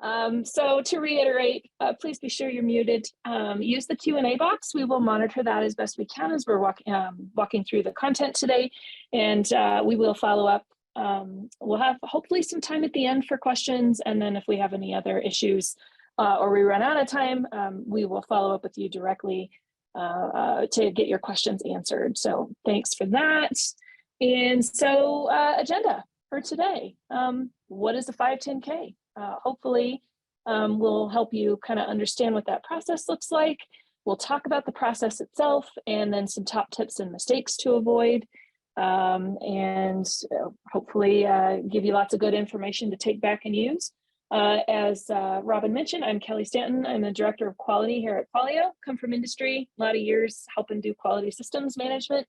So to reiterate, please be sure you're muted. Use the Q&A box. We will monitor that as best we can as we're walking through the content today, and we will follow up. We'll have hopefully some time at the end for questions, and then if we have any other issues or we run out of time, we will follow up with you directly to get your questions answered. So thanks for that. And so agenda for today. What is a 510K? Hopefully we'll help you kind of understand what that process looks like. We'll talk about the process itself and then some top tips and mistakes to avoid. And hopefully give you lots of good information to take back and use. As Robin mentioned, I'm Kelly Stanton. I'm the Director of Quality here at Qualio. Come from industry, a lot of years helping do quality systems management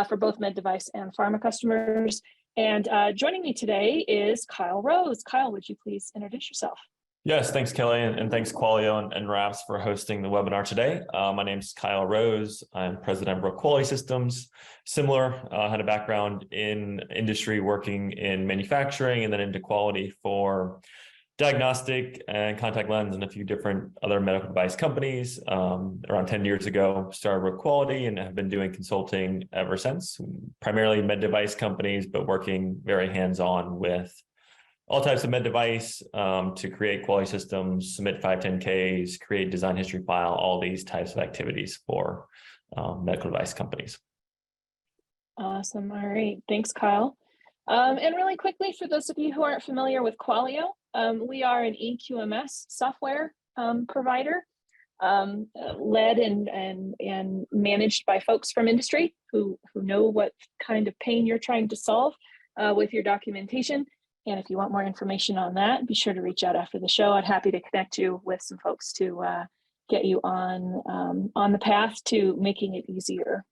for both med device and pharma customers. And joining me today is Kyle Rose. Kyle, would you please introduce yourself? Yes, thanks, Kelly, and thanks, Qualio and RAPS for hosting the webinar today. My name is Kyle Rose. I'm president of Brook Quality Systems. Similar, had a background in industry working in manufacturing and then into quality for diagnostic and contact lens and a few different other medical device companies. Around 10 years ago, started with Quality and have been doing consulting ever since, primarily med device companies, but working very hands-on with all types of med device to create quality systems, submit 510Ks, create design history file, all these types of activities for medical device companies. Awesome. All right. Thanks, Kyle. And really quickly, for those of you who aren't familiar with Qualio, we are an EQMS software provider led and managed by folks from industry who know what kind of pain you're trying to solve with your documentation. And if you want more information on that, be sure to reach out after the show. I'd happy to connect you with some folks to get you on the path to making it easier.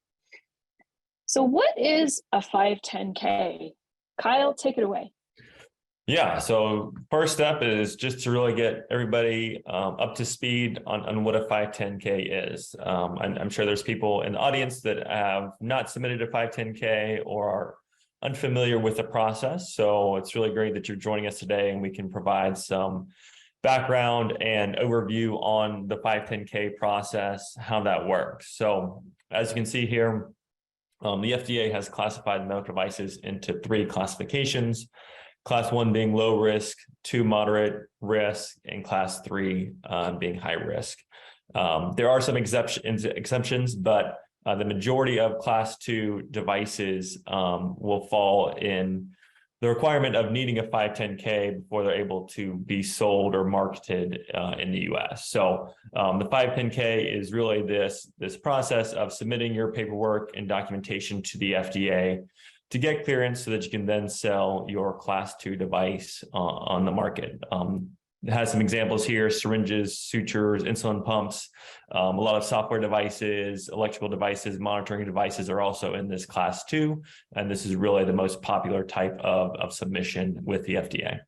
So what is a 510K? Kyle, take it away. Yeah, so first step is just to really get everybody up to speed on what a 510K is. I'm sure there's people in the audience that have not submitted a 510K or are unfamiliar with the process. So it's really great that you're joining us today and we can provide some background and overview on the 510K process, how that works. So as you can see here, the FDA has classified medical devices into 3 classifications. Class 1 being low risk, 2 moderate risk, and Class 3 being high risk. There are some exceptions, but the majority of Class 2 devices will fall in the requirement of needing a 510K before they're able to be sold or marketed in the US. So the 510K is really this process of submitting your paperwork and documentation to the FDA to get clearance so that you can then sell your Class 2 device on the market. It has some examples here: syringes, sutures, insulin pumps. A lot of software devices, electrical devices, monitoring devices are also in this Class 2. And this is really the most popular type of submission with the FDA.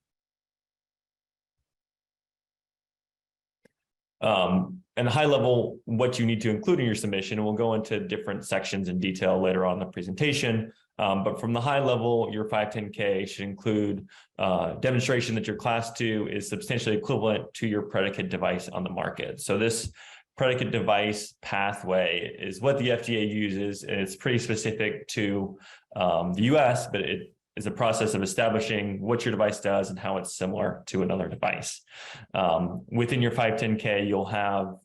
And high level, what you need to include in your submission, and we'll go into different sections in detail later on in the presentation. But from the high level, your 510K should include demonstration that your Class 2 is substantially equivalent to your predicate device on the market. So this predicate device pathway is what the FDA uses, and it's pretty specific to the US, but it is a process of establishing what your device does and how it's similar to another device. Within your 510K, you'll have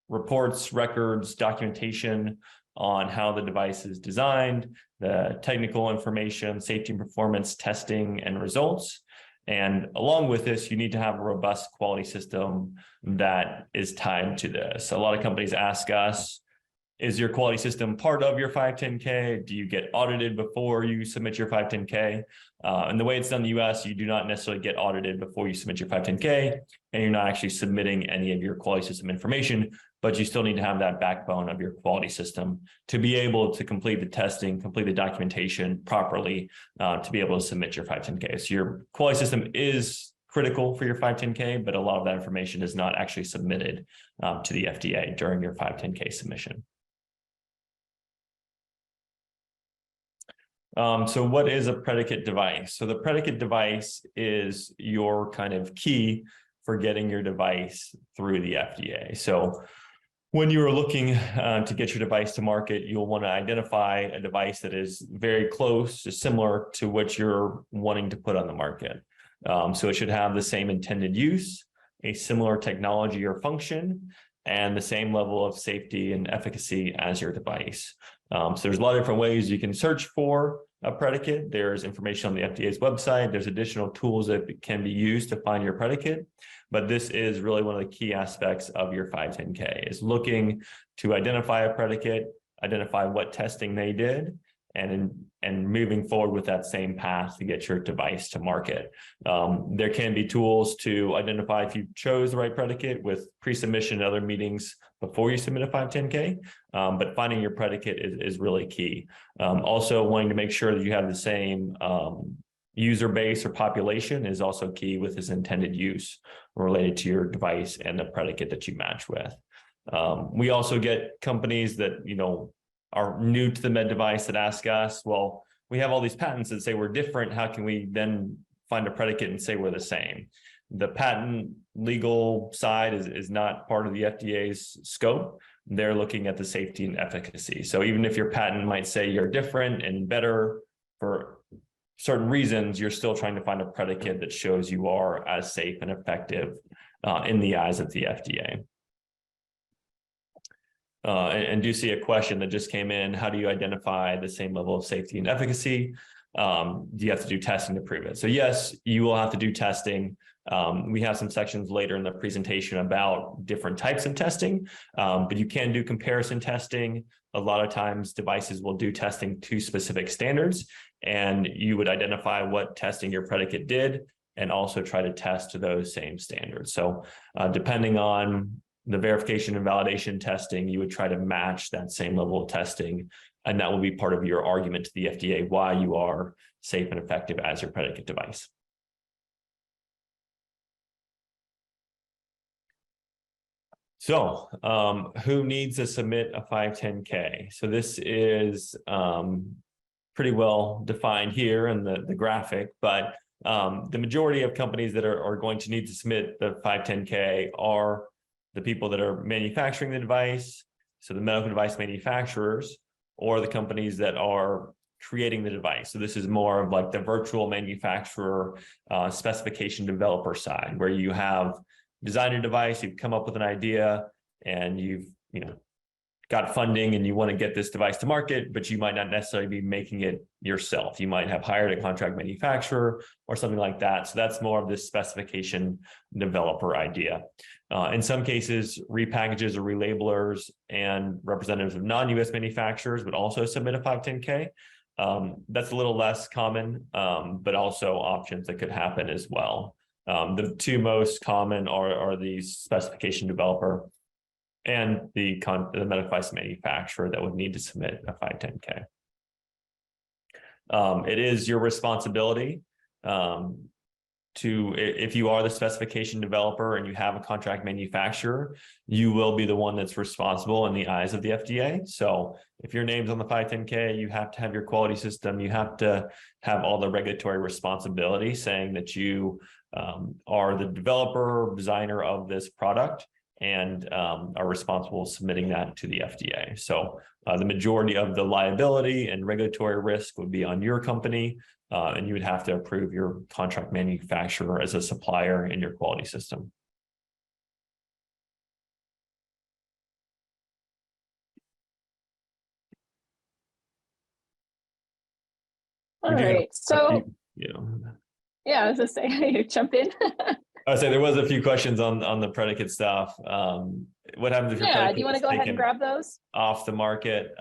reports, records, documentation on how the device is designed, the technical information, safety and performance testing and results. And along with this, you need to have a robust quality system that is tied to this. A lot of companies ask us, is your quality system part of your 510K? Do you get audited before you submit your 510K? And the way it's done in the US, you do not necessarily get audited before you submit your 510K, and you're not actually submitting any of your quality system information, but you still need to have that backbone of your quality system to be able to complete the testing, complete the documentation properly to be able to submit your 510K. So your quality system is critical for your 510K, but a lot of that information is not actually submitted to the FDA during your 510K submission. So what is a predicate device? So the predicate device is your kind of key for getting your device through the FDA. So when you are looking to get your device to market, you'll want to identify a device that is very close, similar to what you're wanting to put on the market. So it should have the same intended use, a similar technology or function, and the same level of safety and efficacy as your device. So there's a lot of different ways you can search for a predicate. There's information on the FDA's website. There's additional tools that can be used to find your predicate. But this is really one of the key aspects of your 510K, is looking to identify a predicate, identify what testing they did, and moving forward with that same path to get your device to market. There can be tools to identify if you chose the right predicate with pre-submission and other meetings before you submit a 510K, but finding your predicate is really key. Also, wanting to make sure that you have the same user base or population is also key with this intended use related to your device and the predicate that you match with. We also get companies that, are new to the med device that ask us, well, we have all these patents that say we're different. How can we then find a predicate and say we're the same? The patent legal side is not part of the FDA's scope. They're looking at the safety and efficacy. So even if your patent might say you're different and better for certain reasons, you're still trying to find a predicate that shows you are as safe and effective in the eyes of the FDA. And do see a question that just came in. How do you identify the same level of safety and efficacy? Do you have to do testing to prove it? So yes, you will have to do testing. We have some sections later in the presentation about different types of testing, but you can do comparison testing. A lot of times devices will do testing to specific standards, and you would identify what testing your predicate did and also try to test to those same standards. So depending on the verification and validation testing, you would try to match that same level of testing, and that will be part of your argument to the FDA why you are safe and effective as your predicate device. So who needs to submit a 510K? So this is pretty well defined here in the graphic, but the majority of companies that are going to need to submit the 510K are the people that are manufacturing the device, so the medical device manufacturers, or the companies that are creating the device. So this is more of like the virtual manufacturer specification developer side, where you have designed a device, you've come up with an idea, and you've got funding and you want to get this device to market, but you might not necessarily be making it yourself. You might have hired a contract manufacturer or something like that. So that's more of this specification developer idea. In some cases, repackages or relabelers and representatives of non-US manufacturers would also submit a 510K. That's a little less common, but also options that could happen as well. The two most common are the specification developer and the medical device manufacturer that would need to submit a 510K. It is your responsibility if you are the specification developer and you have a contract manufacturer, you will be the one that's responsible in the eyes of the FDA. So if your name's on the 510K, you have to have your quality system, you have to have all the regulatory responsibility saying that you are the developer, designer of this product, and are responsible submitting that to the FDA. So the majority of the liability and regulatory risk would be on your company, and you would have to approve your contract manufacturer as a supplier in your quality system. All right, so yeah, I was gonna say, you jump in. I would say there was a few questions on the predicate stuff. What happens if your predicate do you want to go ahead and grab those off the market?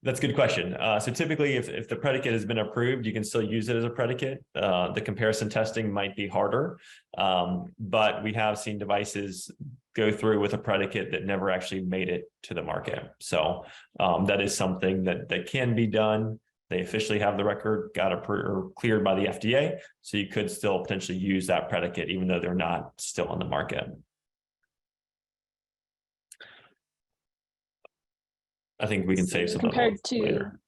That's a good question. So typically, if the predicate has been approved, you can still use it as a predicate. The comparison testing might be harder, but we have seen devices go through with a predicate that never actually made it to the market. So that is something that can be done. They officially have the record, got cleared by the FDA, so you could still potentially use that predicate even though they're not still on the market. I think we can save some compared to later.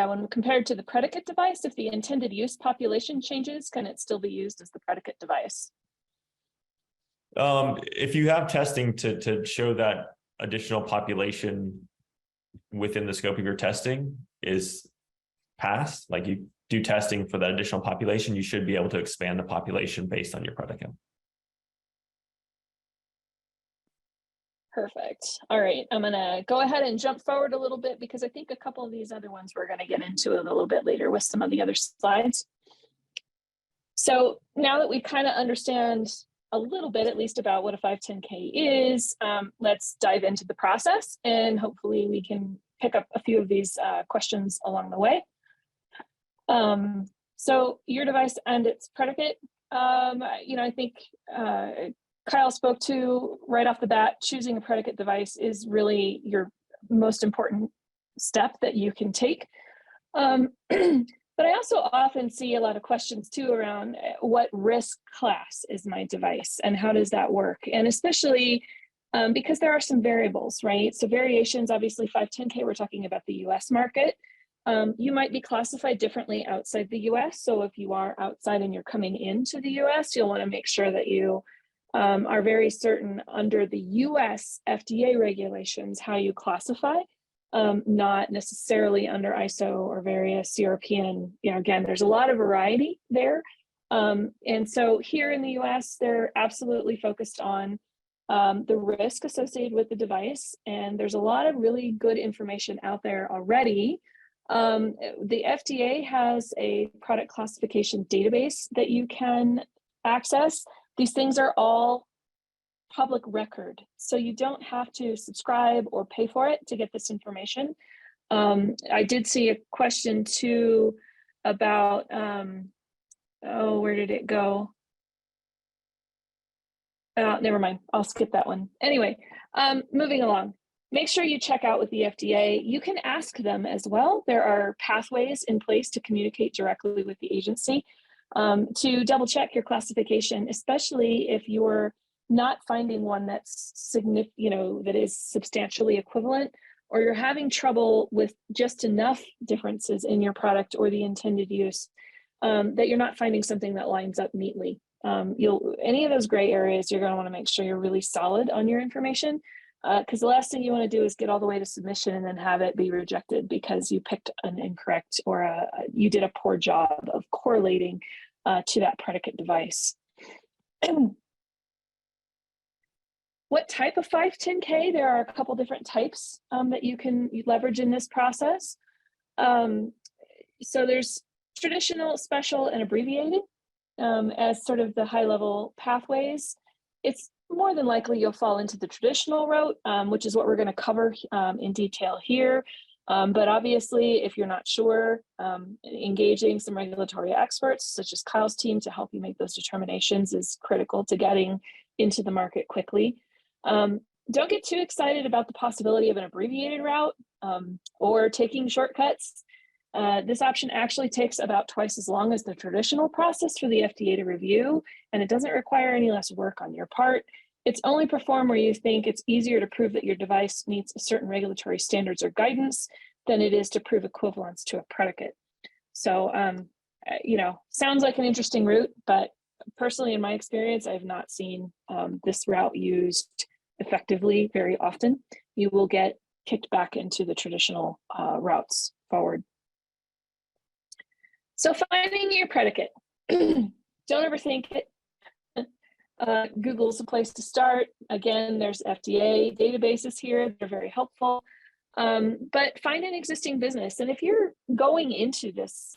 When compared to the predicate device, if the intended use population changes, can it still be used as the predicate device? If you have testing to show that additional population within the scope of your testing is passed, like you do testing for that additional population, you should be able to expand the population based on your predicate. Perfect. All right, I'm gonna go ahead and jump forward a little bit because I think a couple of these other ones we're gonna get into a little bit later with some of the other slides. So now that we kind of understand a little bit, at least about what a 510K is, let's dive into the process and hopefully we can pick up a few of these questions along the way. So your device and its predicate, I think Kyle spoke to right off the bat, choosing a predicate device is really your most important step that you can take. But I also often see a lot of questions too around what risk class is my device and how does that work? And especially because there are some variables, right? So variations, obviously 510K, we're talking about the US market. You might be classified differently outside the US. So if you are outside and you're coming into the US, you'll want to make sure that you are very certain under the US FDA regulations how you classify. Not necessarily under ISO or various European, again, there's a lot of variety there. And so here in the US, they're absolutely focused on the risk associated with the device. And there's a lot of really good information out there already. The FDA has a product classification database that you can access. These things are all public record, so you don't have to subscribe or pay for it to get this information. I did see a question too about, where did it go? Never mind, I'll skip that one. Anyway, moving along. Make sure you check out with the FDA. You can ask them as well. There are pathways in place to communicate directly with the agency to double check your classification, especially if you're not finding one that's significant, that is substantially equivalent, or you're having trouble with just enough differences in your product or the intended use that you're not finding something that lines up neatly. Any of those gray areas, you're going to want to make sure you're really solid on your information, because the last thing you want to do is get all the way to submission and then have it be rejected because you picked an incorrect or you did a poor job of correlating to that predicate device. What type of 510K? There are a couple different types that you can leverage in this process. So there's traditional, special, and abbreviated as sort of the high-level pathways. It's more than likely you'll fall into the traditional route, which is what we're going to cover in detail here. But obviously, if you're not sure, engaging some regulatory experts, such as Kyle's team, to help you make those determinations is critical to getting into the market quickly. Don't get too excited about the possibility of an abbreviated route or taking shortcuts. This option actually takes about twice as long as the traditional process for the FDA to review, and it doesn't require any less work on your part. It's only performed where you think it's easier to prove that your device meets a certain regulatory standards or guidance than it is to prove equivalence to a predicate. So, sounds like an interesting route, but personally, in my experience, I've not seen this route used effectively very often. You will get kicked back into the traditional routes forward. So finding your predicate, don't overthink it. Google's a place to start. Again, there's FDA databases here. They're very helpful. But find an existing business. And if you're going into this,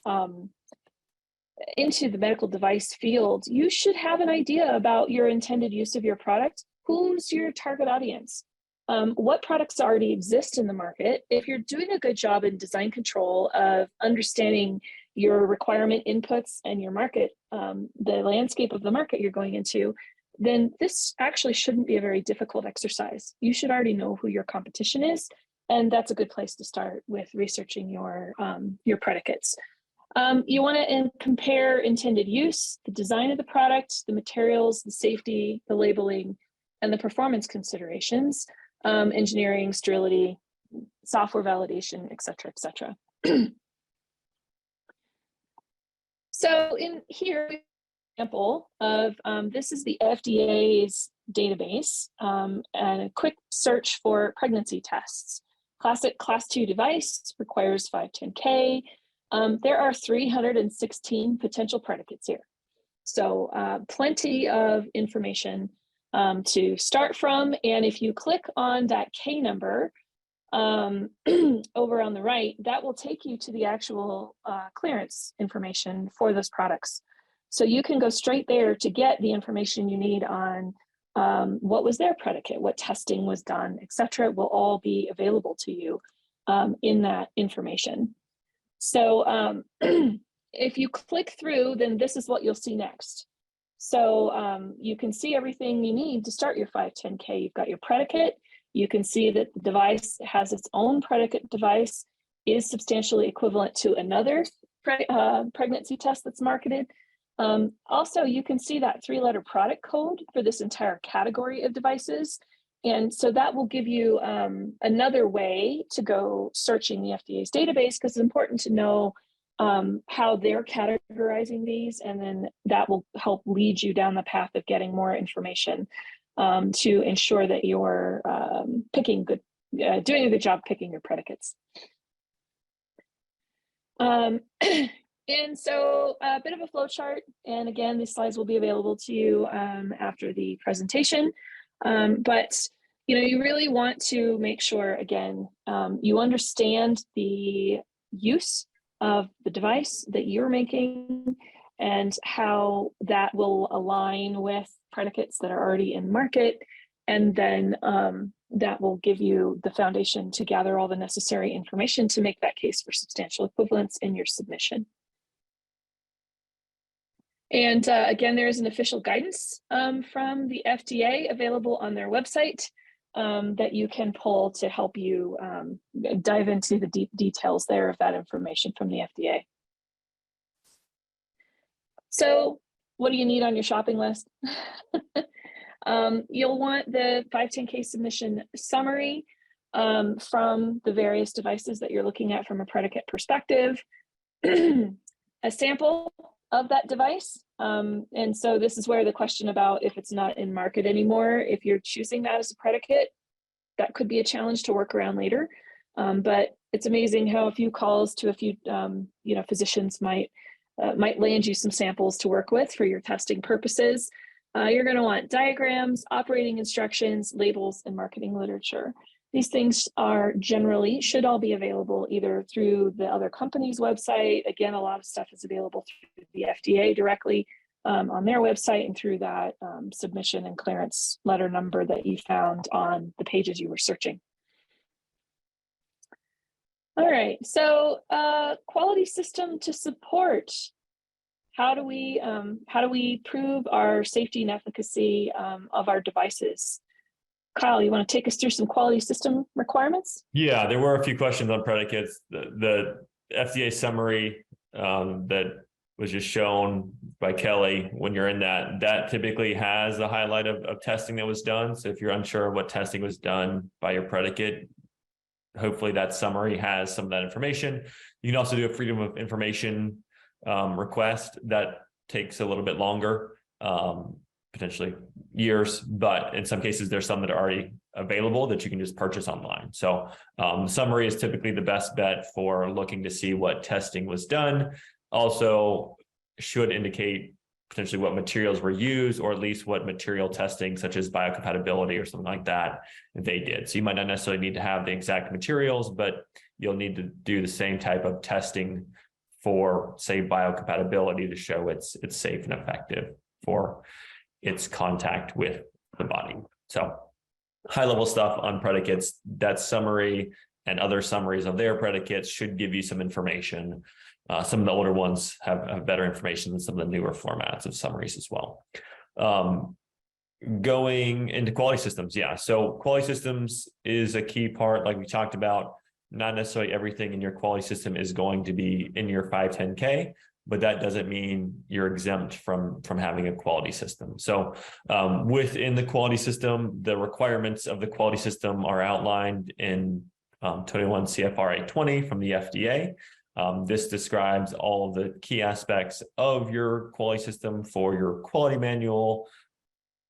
into the medical device field, you should have an idea about your intended use of your product. Who's your target audience? What products already exist in the market? If you're doing a good job in design control of understanding your requirement inputs and your market, the landscape of the market you're going into, then this actually shouldn't be a very difficult exercise. You should already know who your competition is, and that's a good place to start with researching your predicates. You want to compare intended use, the design of the product, the materials, the safety, the labeling, and the performance considerations, engineering, sterility, software validation, et cetera, et cetera. So in here, example of this is the FDA's database and a quick search for pregnancy tests. Classic class 2 device requires 510K. There are 316 potential predicates here. So plenty of information to start from. And if you click on that K number over on the right, that will take you to the actual clearance information for those products. So you can go straight there to get the information you need on what was their predicate, what testing was done, et cetera. It will all be available to you in that information. So if you click through, then this is what you'll see next. So you can see everything you need to start your 510K. You've got your predicate. You can see that the device has its own predicate device, is substantially equivalent to another pregnancy test that's marketed. Also, you can see that 3-letter product code for this entire category of devices. And so that will give you another way to go searching the FDA's database, because it's important to know how they're categorizing these, and then that will help lead you down the path of getting more information to ensure that you're doing a good job picking your predicates. And so a bit of a flow chart, and again, these slides will be available to you after the presentation. But you really want to make sure, again, you understand the use of the device that you're making and how that will align with predicates that are already in market. And then that will give you the foundation to gather all the necessary information to make that case for substantial equivalence in your submission. And again, there is an official guidance from the FDA available on their website that you can pull to help you dive into the deep details there of that information from the FDA. So what do you need on your shopping list? You'll want the 510K submission summary from the various devices that you're looking at from a predicate perspective, a sample of that device. And so this is where the question about if it's not in market anymore, if you're choosing that as a predicate, that could be a challenge to work around later. But it's amazing how a few calls to a few physicians might land you some samples to work with for your testing purposes. You're going to want diagrams, operating instructions, labels, and marketing literature. These things should all be available either through the other company's website. Again, a lot of stuff is available through the FDA directly on their website, and through that submission and clearance letter number that you found on the pages you were searching. All right, so quality system to support. How do we prove our safety and efficacy of our devices? Kyle, you want to take us through some quality system requirements? Yeah, there were a few questions on predicates. The FDA summary that was just shown by Kelly, when you're in that typically has a highlight of testing that was done. So if you're unsure of what testing was done by your predicate, hopefully that summary has some of that information. You can also do a freedom of information request that takes a little bit longer, potentially years, but in some cases there's some that are already available that you can just purchase online. So the summary is typically the best bet for looking to see what testing was done. Also should indicate potentially what materials were used, or at least what material testing, such as biocompatibility or something like that, they did. So you might not necessarily need to have the exact materials, but you'll need to do the same type of testing for, say, biocompatibility to show it's safe and effective for its contact with the body. So high level stuff on predicates, that summary and other summaries of their predicates should give you some information. Some of the older ones have better information than some of the newer formats of summaries as well. Going into quality systems, yeah. So quality systems is a key part, like we talked about. Not necessarily everything in your quality system is going to be in your 510K, but that doesn't mean you're exempt from having a quality system. So within the quality system, the requirements of the quality system are outlined in 21 CFR 820 from the FDA. This describes all of the key aspects of your quality system for your quality manual,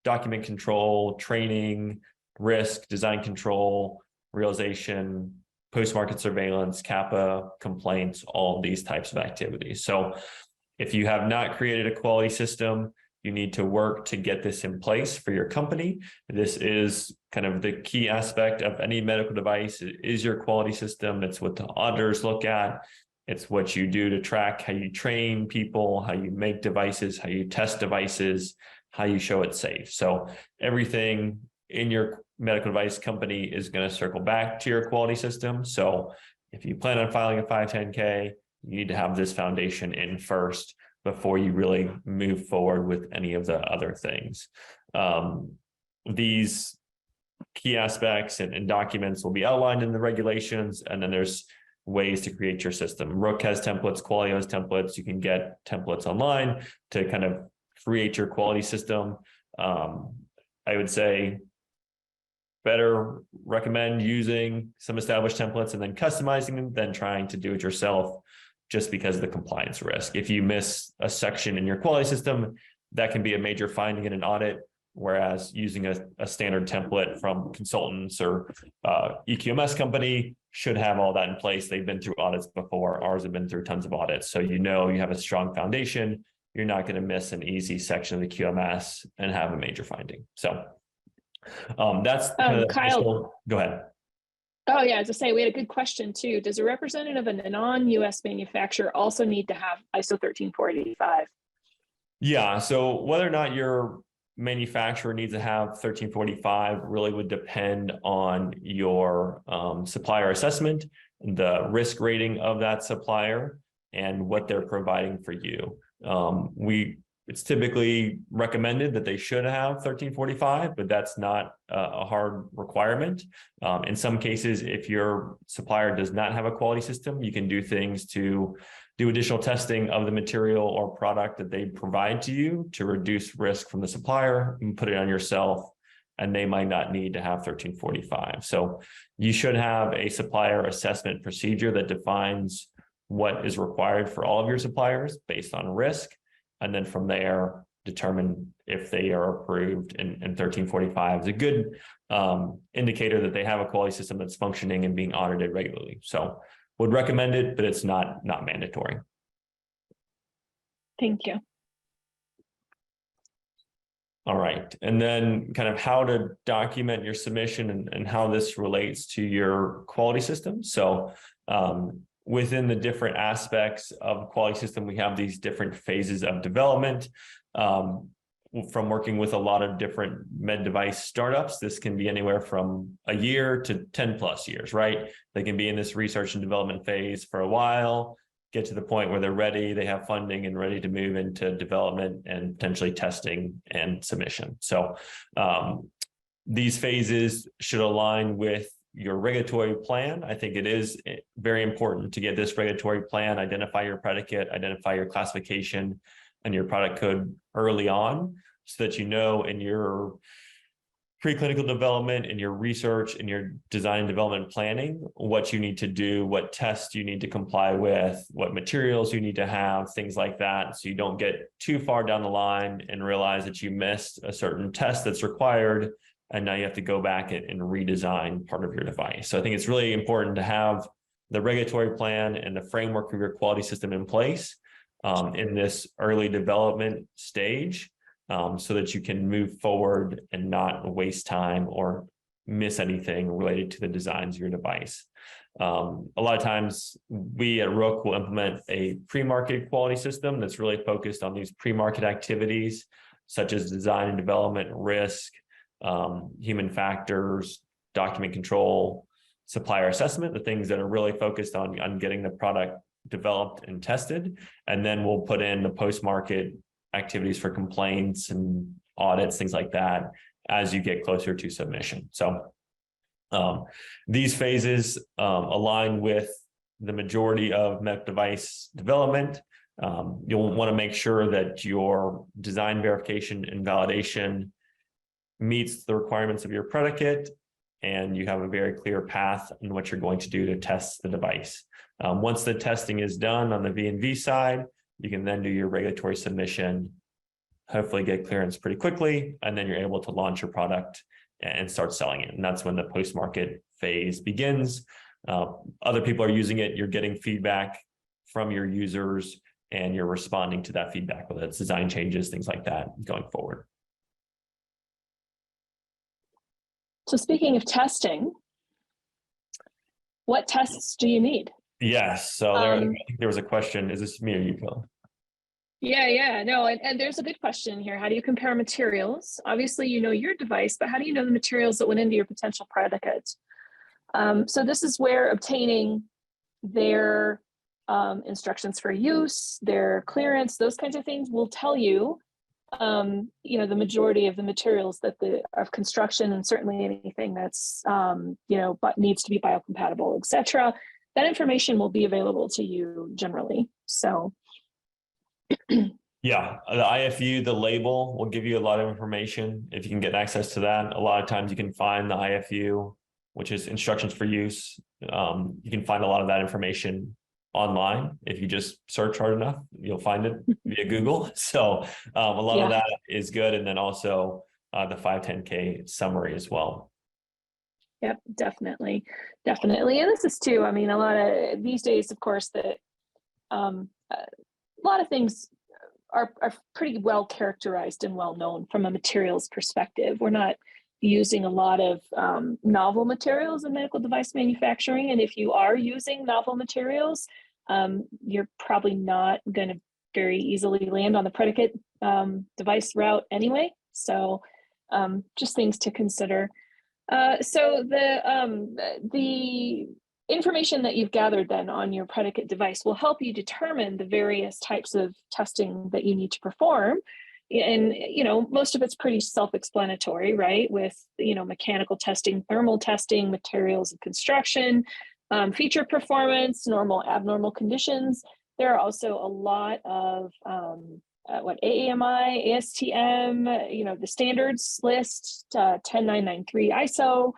document control, training, risk, design control, realization, post-market surveillance, CAPA, complaints, all of these types of activities. So if you have not created a quality system, you need to work to get this in place for your company. This is kind of the key aspect of any medical device. It is your quality system. It's what the auditors look at. It's what you do to track how you train people, how you make devices, how you test devices, how you show it's safe. So everything in your medical device company is going to circle back to your quality system. So if you plan on filing a 510K, you need to have this foundation in first before you really move forward with any of the other things. These key aspects and documents will be outlined in the regulations, and then there's ways to create your system. Rook has templates, Qualio has templates. You can get templates online to kind of create your quality system. I would say better recommend using some established templates and then customizing them than trying to do it yourself, just because of the compliance risk. If you miss a section in your quality system, that can be a major finding in an audit, whereas using a standard template from consultants or EQMS company should have all that in place. They've been through audits before. Ours have been through tons of audits. So you know you have a strong foundation. You're not going to miss an easy section of the QMS and have a major finding. So that's Kyle. Go ahead. Oh yeah, as I say, we had a good question too. Does a representative of a non-US manufacturer also need to have ISO 13485? Yeah, so whether or not your manufacturer needs to have 1345 really would depend on your supplier assessment, the risk rating of that supplier, and what they're providing for you. It's typically recommended that they should have 1345, but that's not a hard requirement. In some cases, if your supplier does not have a quality system, you can do things to do additional testing of the material or product that they provide to you to reduce risk from the supplier and put it on yourself, and they might not need to have 1345. So you should have a supplier assessment procedure that defines what is required for all of your suppliers based on risk. And then from there, determine if they are approved. And 1345 is a good indicator that they have a quality system that's functioning and being audited regularly. So would recommend it, but it's not mandatory. Thank you. All right. And then kind of how to document your submission and how this relates to your quality system. So within the different aspects of quality system, we have these different phases of development. From working with a lot of different med device startups, this can be anywhere from a year to 10 plus years, right? They can be in this research and development phase for a while, get to the point where they're ready, they have funding and ready to move into development and potentially testing and submission. So these phases should align with your regulatory plan. I think it is very important to get this regulatory plan, identify your predicate, identify your classification and your product code early on, so that you know in your preclinical development, in your research, in your design and development planning, what you need to do, what tests you need to comply with, what materials you need to have, things like that. So you don't get too far down the line and realize that you missed a certain test that's required, and now you have to go back and redesign part of your device. So I think it's really important to have the regulatory plan and the framework of your quality system in place in this early development stage, so that you can move forward and not waste time or miss anything related to the designs of your device. A lot of times we at Rook will implement a pre-market quality system that's really focused on these pre-market activities, such as design and development, risk, human factors, document control, supplier assessment, the things that are really focused on getting the product developed and tested. And then we'll put in the post-market activities for complaints and audits, things like that, as you get closer to submission. So these phases align with the majority of medical device development. You'll want to make sure that your design verification and validation meets the requirements of your predicate, and you have a very clear path in what you're going to do to test the device. Once the testing is done on the V&V side, you can then do your regulatory submission hopefully get clearance pretty quickly, and then you're able to launch your product and start selling it. And that's when the post-market phase begins. Other people are using it, you're getting feedback from your users, and you're responding to that feedback, whether it's design changes, things like that, going forward. So speaking of testing, what tests do you need? Yes, so I think there was a question. Is this me or you, Kelly? Yeah, no, and there's a good question here. How do you compare materials? Obviously, you know your device, but how do you know the materials that went into your potential predicate? So this is where obtaining their instructions for use, their clearance, those kinds of things will tell you, the majority of the materials that of construction, and certainly anything that's, but needs to be biocompatible, etc. That information will be available to you generally. So. Yeah, the IFU, the label will give you a lot of information if you can get access to that. A lot of times you can find the IFU, which is instructions for use. You can find a lot of that information online. If you just search hard enough, you'll find it via Google. So a lot of that is good. And then also the 510K summary as well. Yep, definitely. And this is too, I mean, a lot of these days, of course, that a lot of things are pretty well characterized and well known from a materials perspective. We're not using a lot of novel materials in medical device manufacturing. And if you are using novel materials, you're probably not going to very easily land on the predicate device route anyway. So just things to consider. So the information that you've gathered then on your predicate device will help you determine the various types of testing that you need to perform. And, most of it's pretty self-explanatory, right? With, mechanical testing, thermal testing, materials and construction, feature performance, normal, abnormal conditions. There are also a lot of AAMI, ASTM, the standards list, 10993 ISO,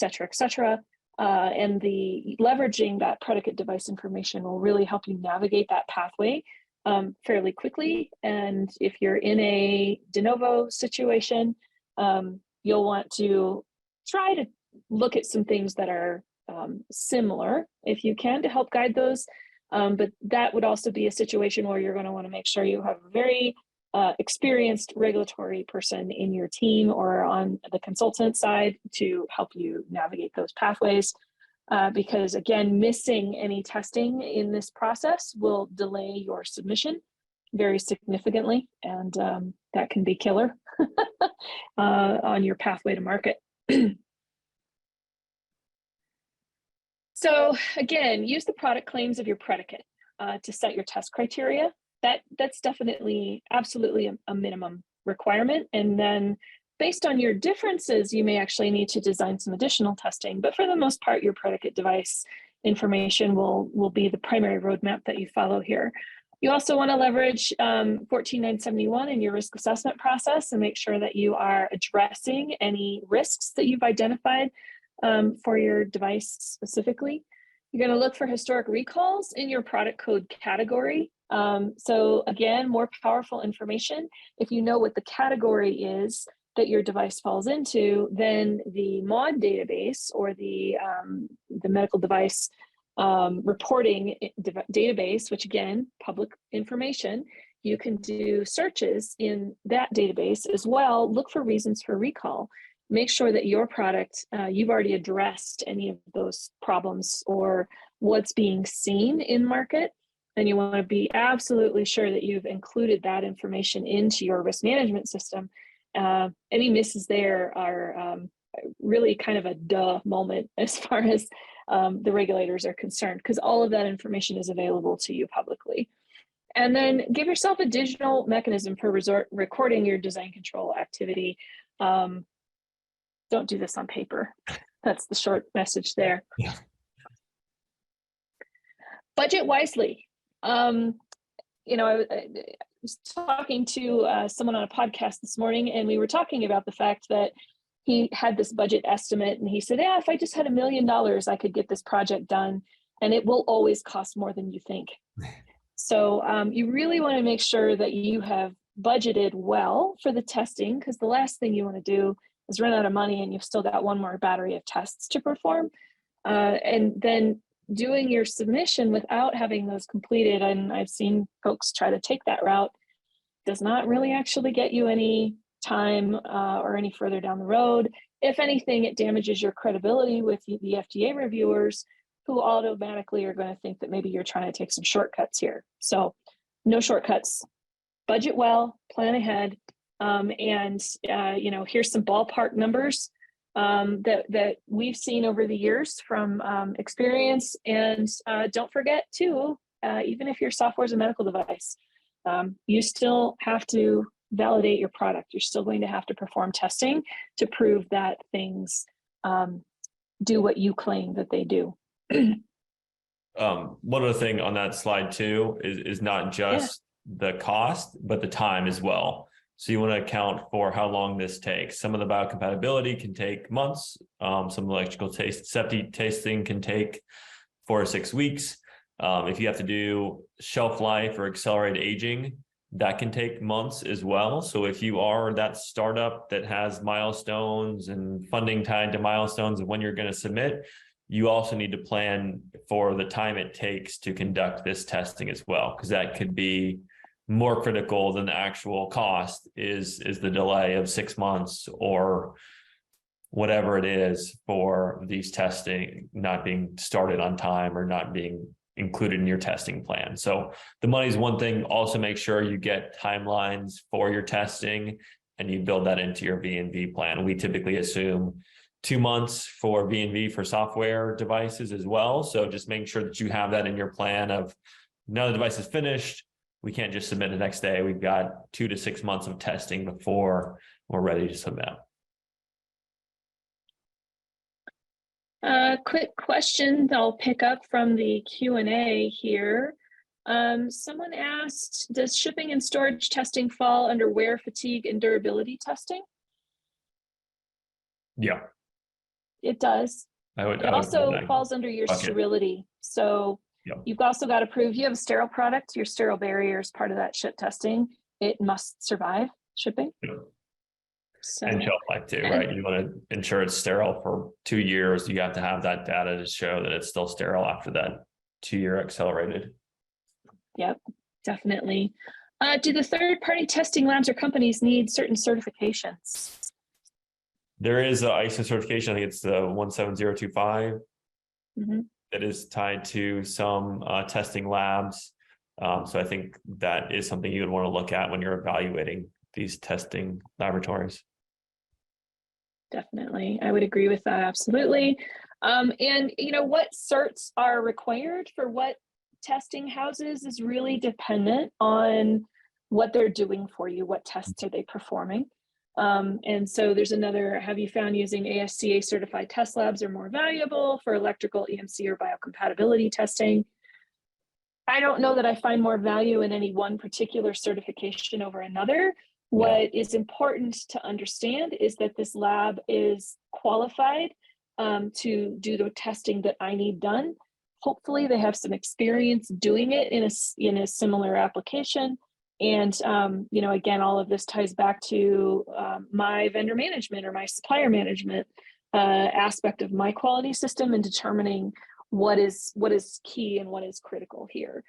et cetera, and the leveraging that predicate device information will really help you navigate that pathway fairly quickly. And if you're in a de novo situation, you'll want to try to look at some things that are similar if you can to help guide those. But that would also be a situation where you're going to want to make sure you have a very experienced regulatory person in your team or on the consultant side to help you navigate those pathways. Because again, missing any testing in this process will delay your submission very significantly, and that can be killer on your pathway to market. So again, use the product claims of your predicate to set your test criteria. That's definitely absolutely a minimum requirement. And then based on your differences, you may actually need to design some additional testing, but for the most part, your predicate device information will be the primary roadmap that you follow here. You also want to leverage 14971 in your risk assessment process and make sure that you are addressing any risks that you've identified for your device specifically. You're going to look for historic recalls in your product code category. So again, more powerful information. If you know what the category is that your device falls into, then the MAUDE database or the medical device reporting database, which again, public information, you can do searches in that database as well. Look for reasons for recall. Make sure that your product, you've already addressed any of those problems or what's being seen in market. And you want to be absolutely sure that you've included that information into your risk management system. Any misses there are really kind of a duh moment as far as the regulators are concerned, because all of that information is available to you publicly. And then give yourself a digital mechanism for recording your design control activity. Don't do this on paper. That's the short message there. Yeah. Budget wisely. I was talking to someone on a podcast this morning, and we were talking about the fact that he had this budget estimate, and he said, yeah, if I just had $1 million, I could get this project done, and it will always cost more than you think. So you really want to make sure that you have budgeted well for the testing, because the last thing you want to do is run out of money and you've still got one more battery of tests to perform. And then doing your submission without having those completed, and I've seen folks try to take that route, does not really actually get you any time or any further down the road. If anything, it damages your credibility with the FDA reviewers, who automatically are going to think that maybe you're trying to take some shortcuts here. So no shortcuts. Budget well, plan ahead, and here's some ballpark numbers that we've seen over the years from experience. And don't forget too, even if your software is a medical device, you still have to validate your product. You're still going to have to perform testing to prove that things do what you claim that they do. One other thing on that slide too is not just the cost, but the time as well. So you want to account for how long this takes. Some of the biocompatibility can take months. Some electrical safety testing can take 4 or 6 weeks. If you have to do shelf life or accelerated aging, that can take months as well. So if you are that startup that has milestones and funding tied to milestones of when you're going to submit, you also need to plan for the time it takes to conduct this testing as well, because that could be more critical than the actual cost is the delay of 6 months or whatever it is for these testing not being started on time or not being included in your testing plan. So the money is one thing. Also make sure you get timelines for your testing and you build that into your V&V plan. We typically assume 2 months for V&V for software devices as well. So just make sure that you have that in your plan of now the device is finished. We can't just submit the next day. We've got 2 to 6 months of testing before we're ready to submit. Quick question I'll pick up from the Q&A here. Someone asked, does shipping and storage testing fall under wear, fatigue, and durability testing? Yeah. It does. It also falls under your sterility. So you've also got to prove you have a sterile product. Your sterile barrier is part of that ship testing. It must survive shipping. So, and shelf life too, right? You want to ensure it's sterile for 2 years. You have to have that data to show that it's still sterile after that 2-year accelerated. Yep, definitely. Do the third-party testing labs or companies need certain certifications? There is an ISO certification. I think it's the 17025 that is tied to some testing labs. So I think that is something you would want to look at when you're evaluating these testing laboratories. Definitely. I would agree with that. Absolutely. And what certs are required for what testing houses is really dependent on what they're doing for you. What tests are they performing? And so there's another, have you found using ASCA certified test labs are more valuable for electrical, EMC, or biocompatibility testing? I don't know that I find more value in any one particular certification over another. What is important to understand is that this lab is qualified to do the testing that I need done. Hopefully they have some experience doing it in a similar application. And, again, all of this ties back to my vendor management or my supplier management aspect of my quality system and determining what is key and what is critical here.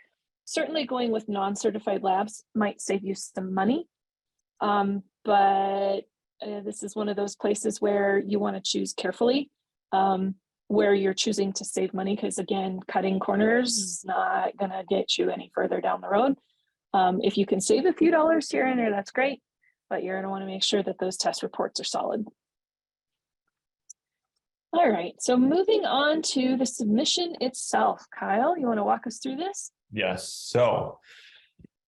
Certainly going with non-certified labs might save you some money. But this is one of those places where you want to choose carefully, where you're choosing to save money, because again, cutting corners is not going to get you any further down the road. If you can save a few dollars here and there, that's great, but you're going to want to make sure that those test reports are solid. All right, so moving on to the submission itself. Kyle, you want to walk us through this? Yes, so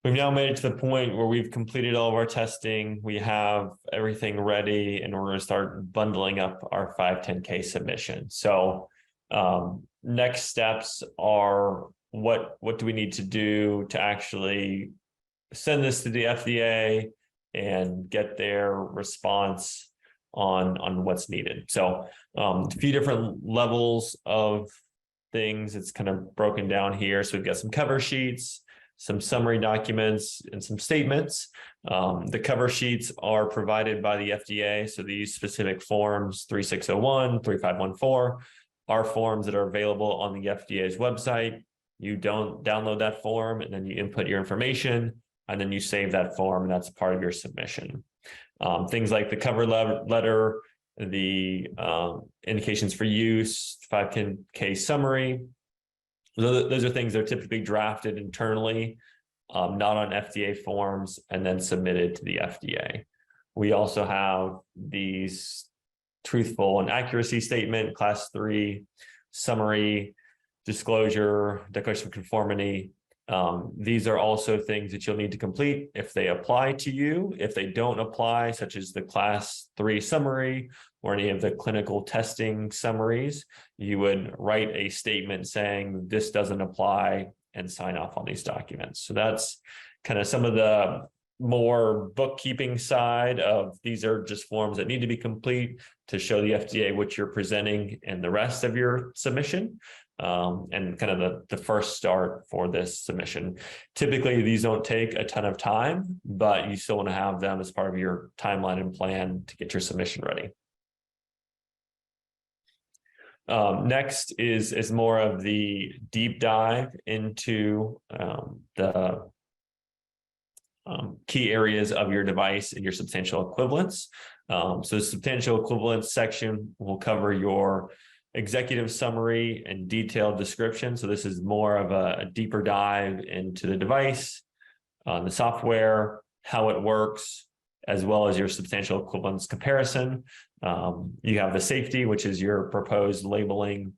we've now made it to the point where we've completed all of our testing. We have everything ready, and we're going to start bundling up our 510K submission. So next steps are what do we need to do to actually send this to the FDA and get their response on what's needed. So a few different levels of things. It's kind of broken down here. So we've got some cover sheets, some summary documents, and some statements. The cover sheets are provided by the FDA. So these specific forms, 3601, 3514, are forms that are available on the FDA's website. You don't download that form, and then you input your information, and then you save that form, and that's part of your submission. Things like the cover letter, the indications for use, 510K summary. Those are things that are typically drafted internally, not on FDA forms, and then submitted to the FDA. We also have these truthful and accuracy statement, class 3, summary, disclosure, declaration of conformity. These are also things that you'll need to complete if they apply to you. If they don't apply, such as the class 3 summary or any of the clinical testing summaries, you would write a statement saying this doesn't apply and sign off on these documents. So that's kind of some of the more bookkeeping side of these are just forms that need to be complete to show the FDA what you're presenting in the rest of your submission. And kind of the first start for this submission. Typically, these don't take a ton of time, but you still want to have them as part of your timeline and plan to get your submission ready. Next is more of the deep dive into the key areas of your device and your substantial equivalence. So the substantial equivalence section will cover your executive summary and detailed description. So this is more of a deeper dive into the device, the software, how it works, as well as your substantial equivalence comparison. You have the safety, which is your proposed labeling,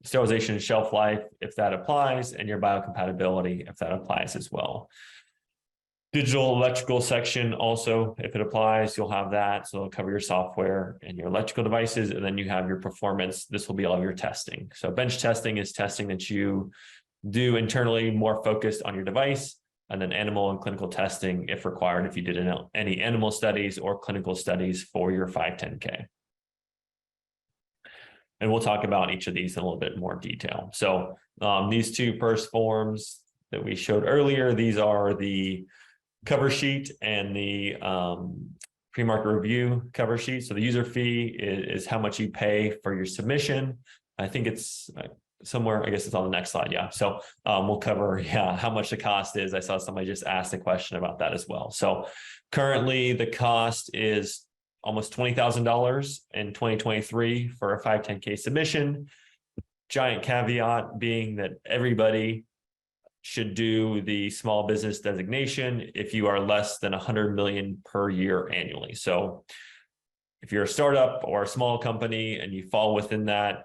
sterilization and shelf life, if that applies, and your biocompatibility, if that applies as well. Digital electrical section also, if it applies, you'll have that. So it'll cover your software and your electrical devices, and then you have your performance. This will be all of your testing. So bench testing is testing that you do internally, more focused on your device, and then animal and clinical testing, if required, if you did any animal studies or clinical studies for your 510K. And we'll talk about each of these in a little bit more detail. So these two first forms that we showed earlier, these are the cover sheet and the pre-market review cover sheet. So the user fee is how much you pay for your submission. I think it's somewhere, I guess it's on the next slide. Yeah. So we'll cover how much the cost is. I saw somebody just asked a question about that as well. So currently the cost is almost $20,000 in 2023 for a 510K submission. Giant caveat being that everybody should do the small business designation if you are less than 100 million per year annually. So if you're a startup or a small company and you fall within that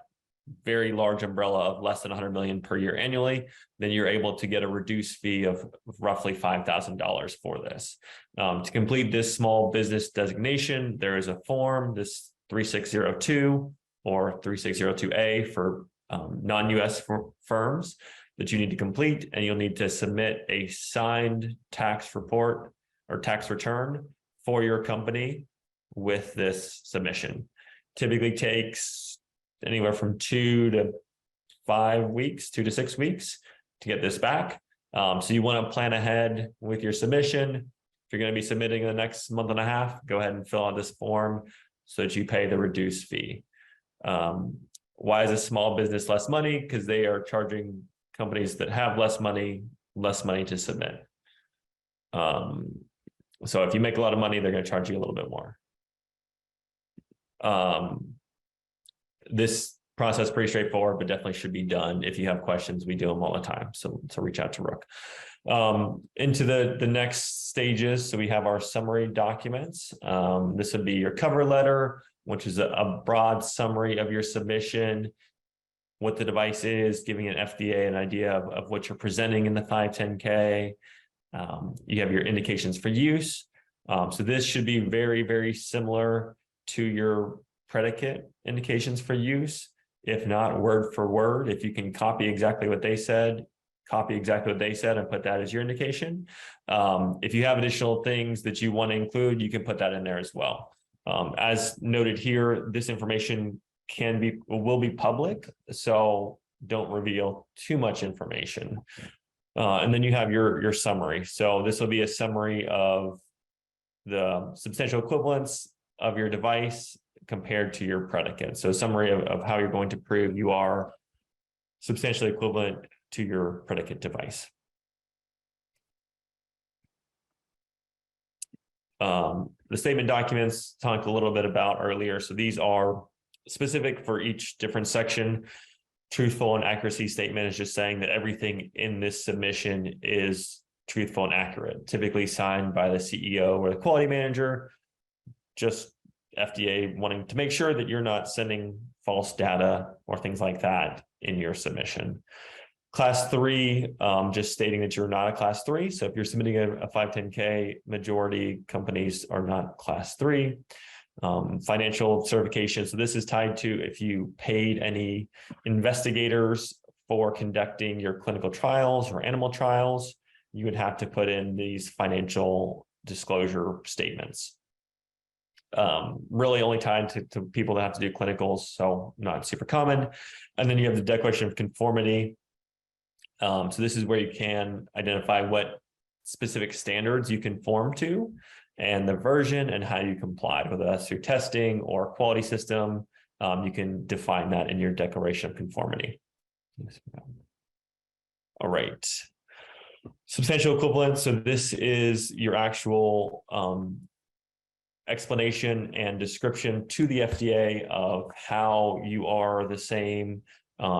very large umbrella of less than 100 million per year annually, then you're able to get a reduced fee of roughly $5,000 for this. To complete this small business designation, there is a form, this 3602 or 3602A for non-US firms that you need to complete, and you'll need to submit a signed tax report or tax return for your company with this submission. Typically takes anywhere from 2 to 5 weeks, 2 to 6 weeks to get this back. So you want to plan ahead with your submission. If you're going to be submitting in the next month and a half, go ahead and fill out this form so that you pay the reduced fee. Why is a small business less money? Because they are charging companies that have less money to submit. So if you make a lot of money, they're going to charge you a little bit more. This process is pretty straightforward, but definitely should be done. If you have questions, we do them all the time. So reach out to Rook. Into the next stages. So we have our summary documents. This would be your cover letter, which is a broad summary of your submission, what the device is, giving an FDA an idea of what you're presenting in the 510K. You have your indications for use. So this should be very, very similar to your predicate indications for use, if not word for word. If you can copy exactly what they said, and put that as your indication. If you have additional things that you want to include, you can put that in there as well. As noted here, this information will be public, so don't reveal too much information. And then you have your summary. So this will be a summary of the substantial equivalence of your device compared to your predicate. So a summary of how you're going to prove you are substantially equivalent to your predicate device. The statement documents talked a little bit about earlier. So these are specific for each different section. Truthful and accuracy statement is just saying that everything in this submission is truthful and accurate, typically signed by the CEO or the quality manager, just FDA wanting to make sure that you're not sending false data or things like that in your submission. Class 3, just stating that you're not a class 3. So if you're submitting a 510K, majority companies are not class 3. Financial certification. So this is tied to if you paid any investigators for conducting your clinical trials or animal trials, you would have to put in these financial disclosure statements. Really only tied to people that have to do clinicals, so not super common. And then you have the declaration of conformity. So this is where you can identify what specific standards you conform to and the version and how you complied, whether that's through testing or quality system. You can define that in your declaration of conformity. All right. Substantial equivalence. So this is your actual explanation and description to the FDA of how you are the same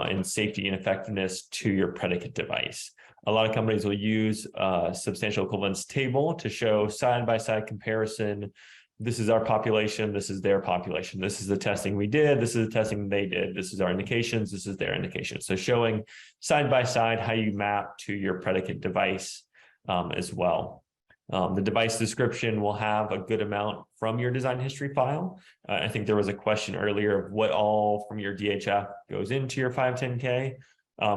in safety and effectiveness to your predicate device. A lot of companies will use a substantial equivalence table to show side-by-side comparison. This is our population, this is their population. This is the testing we did, this is the testing they did. This is our indications, this is their indications. So showing side-by-side how you map to your predicate device as well. The device description will have a good amount from your design history file. I think there was a question earlier of what all from your DHF goes into your 510K.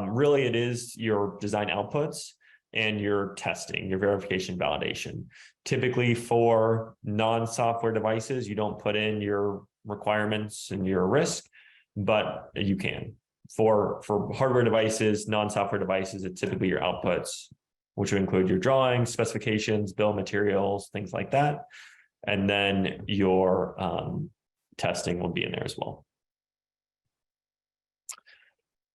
Really, it is your design outputs and your testing, your verification validation. Typically for non-software devices, you don't put in your requirements and your risk, but you can. For hardware devices, non-software devices, it's typically your outputs, which would include your drawings, specifications, bill of materials, things like that. And then your testing will be in there as well.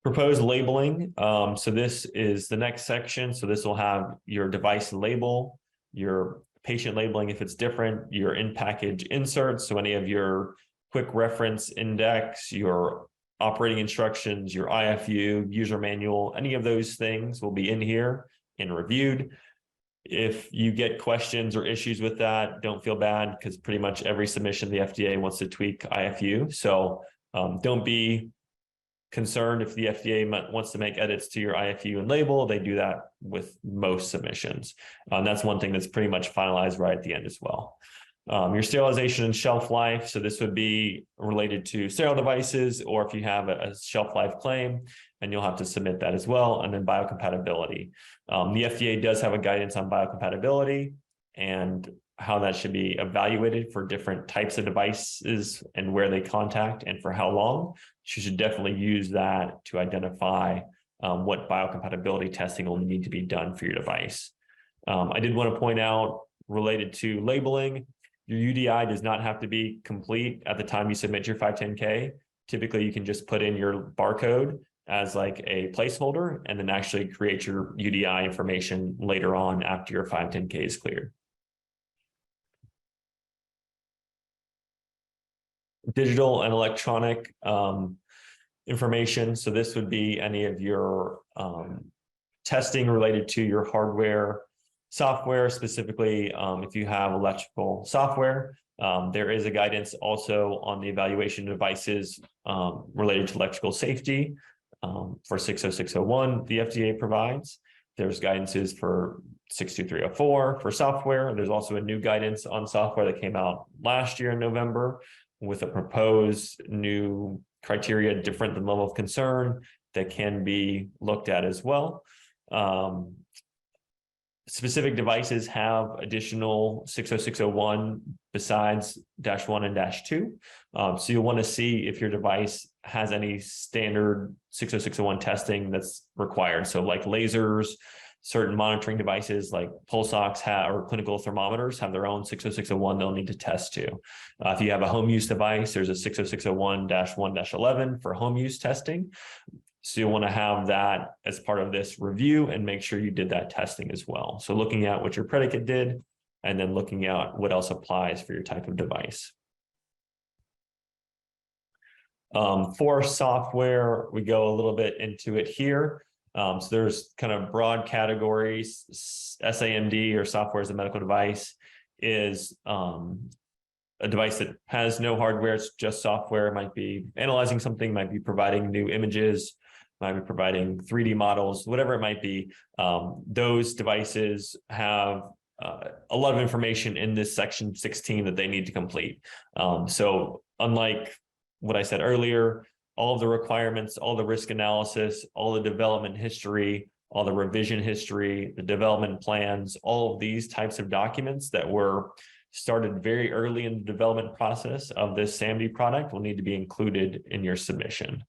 Proposed labeling. So this is the next section. So this will have your device label, your patient labeling if it's different, your in-package inserts. So any of your quick reference index, your operating instructions, your IFU, user manual, any of those things will be in here and reviewed. If you get questions or issues with that, don't feel bad because pretty much every submission the FDA wants to tweak IFU. So don't be concerned if the FDA wants to make edits to your IFU and label. They do that with most submissions. That's one thing that's pretty much finalized right at the end as well. Your sterilization and shelf life. So this would be related to sterile devices, or if you have a shelf life claim, and you'll have to submit that as well. And then biocompatibility. The FDA does have a guidance on biocompatibility and how that should be evaluated for different types of devices and where they contact and for how long. You should definitely use that to identify what biocompatibility testing will need to be done for your device. I did want to point out related to labeling, your UDI does not have to be complete at the time you submit your 510K. Typically, you can just put in your barcode as like a placeholder and then actually create your UDI information later on after your 510K is cleared. Digital and electronic information. So this would be any of your testing related to your hardware, software, specifically if you have electrical software. There is a guidance also on the evaluation devices related to electrical safety for 60601 the FDA provides. There's guidances for 62304 for software. There's also a new guidance on software that came out last year in November with a proposed new criteria different than level of concern that can be looked at as well. Specific devices have additional 60601 besides -1 and -2. So you'll want to see if your device has any standard 60601 testing that's required. So like lasers, certain monitoring devices like pulse ox or clinical thermometers have their own 60601 they'll need to test to. If you have a home use device, there's a 60601-1-11 for home use testing. So you'll want to have that as part of this review and make sure you did that testing as well. So looking at what your predicate did, and then looking at what else applies for your type of device. For software, we go a little bit into it here. So there's kind of broad categories. SAMD, or software as a medical device, is a device that has no hardware, it's just software. It might be analyzing something, might be providing new images, might be providing 3D models, whatever it might be. Those devices have a lot of information in this section 16 that they need to complete. So unlike what I said earlier, all of the requirements, all the risk analysis, all the development history, all the revision history, the development plans, all of these types of documents that were started very early in the development process of this SAMD product will need to be included in your submission.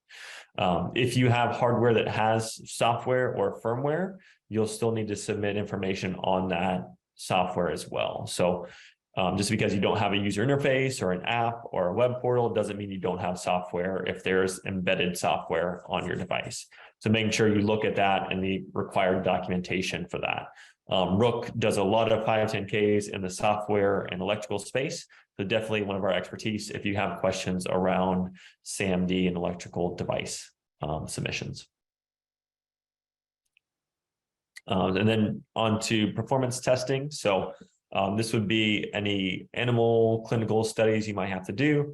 If you have hardware that has software or firmware, you'll still need to submit information on that software as well. So just because you don't have a user interface or an app or a web portal doesn't mean you don't have software if there's embedded software on your device. So making sure you look at that and the required documentation for that. Rook does a lot of 510Ks in the software and electrical space. So definitely one of our expertise if you have questions around SAMD and electrical device submissions. And then on to performance testing. So this would be any animal clinical studies you might have to do.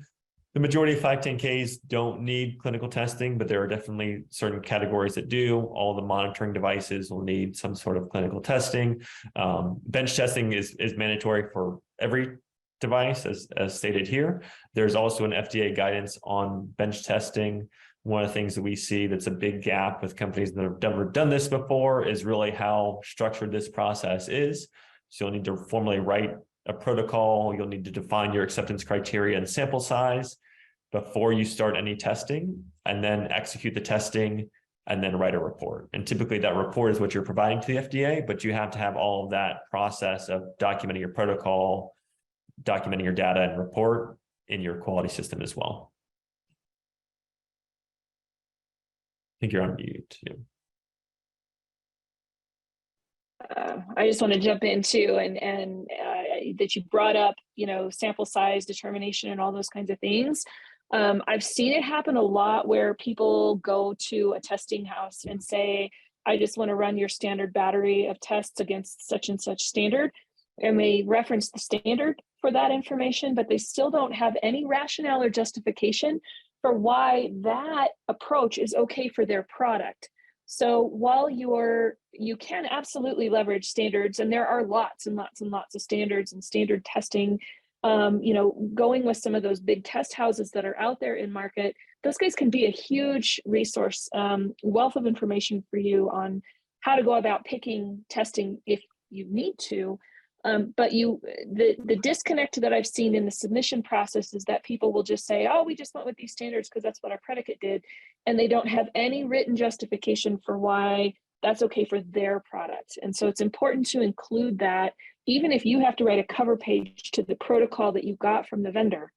The majority of 510Ks don't need clinical testing, but there are definitely certain categories that do. All the monitoring devices will need some sort of clinical testing. Bench testing is mandatory for every device, as stated here. There's also an FDA guidance on bench testing. One of the things that we see that's a big gap with companies that have never done this before is really how structured this process is. So you'll need to formally write a protocol. You'll need to define your acceptance criteria and sample size before you start any testing, and then execute the testing, and then write a report. And typically that report is what you're providing to the FDA, but you have to have all of that process of documenting your protocol, documenting your data and report in your quality system as well. I think you're on mute too. I just want to jump into and that you brought up, sample size determination and all those kinds of things. I've seen it happen a lot where people go to a testing house and say, I just want to run your standard battery of tests against such and such standard. And they reference the standard for that information, but they still don't have any rationale or justification for why that approach is okay for their product. So while you can absolutely leverage standards, and there are lots and lots and lots of standards and standard testing, going with some of those big test houses that are out there in market, those guys can be a huge resource, wealth of information for you on how to go about picking testing if you need to. But the disconnect that I've seen in the submission process is that people will just say, oh, we just went with these standards because that's what our predicate did. And they don't have any written justification for why that's okay for their product. And so it's important to include that, even if you have to write a cover page to the protocol that you got from the vendor,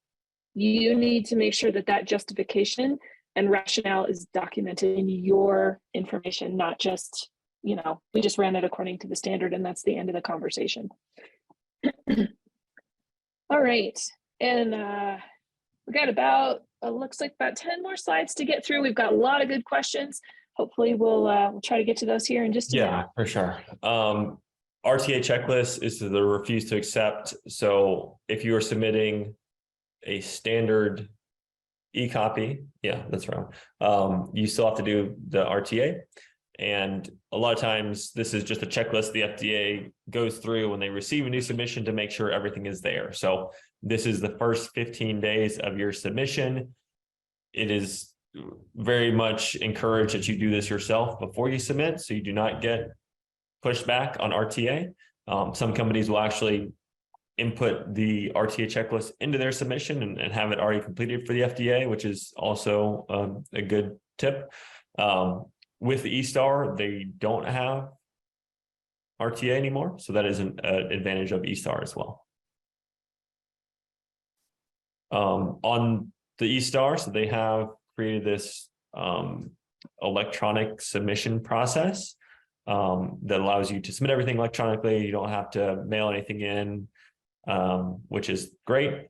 you need to make sure that that justification and rationale is documented in your information, not just, we just ran it according to the standard and that's the end of the conversation. All right. And we got about, looks like about 10 more slides to get through. We've got a lot of good questions. Hopefully we'll try to get to those here in just a minute. Yeah, for sure. RTA checklist is the refuse to accept. So if you are submitting a standard e-copy, yeah, that's wrong. You still have to do the RTA. And a lot of times this is just a checklist the FDA goes through when they receive a new submission to make sure everything is there. So this is the first 15 days of your submission. It is very much encouraged that you do this yourself before you submit, so you do not get pushed back on RTA. Some companies will actually input the RTA checklist into their submission and have it already completed for the FDA, which is also a good tip. With the eStar, they don't have RTA anymore. So that is an advantage of eStar as well. On the eStar, so they have created this electronic submission process that allows you to submit everything electronically. You don't have to mail anything in, which is great.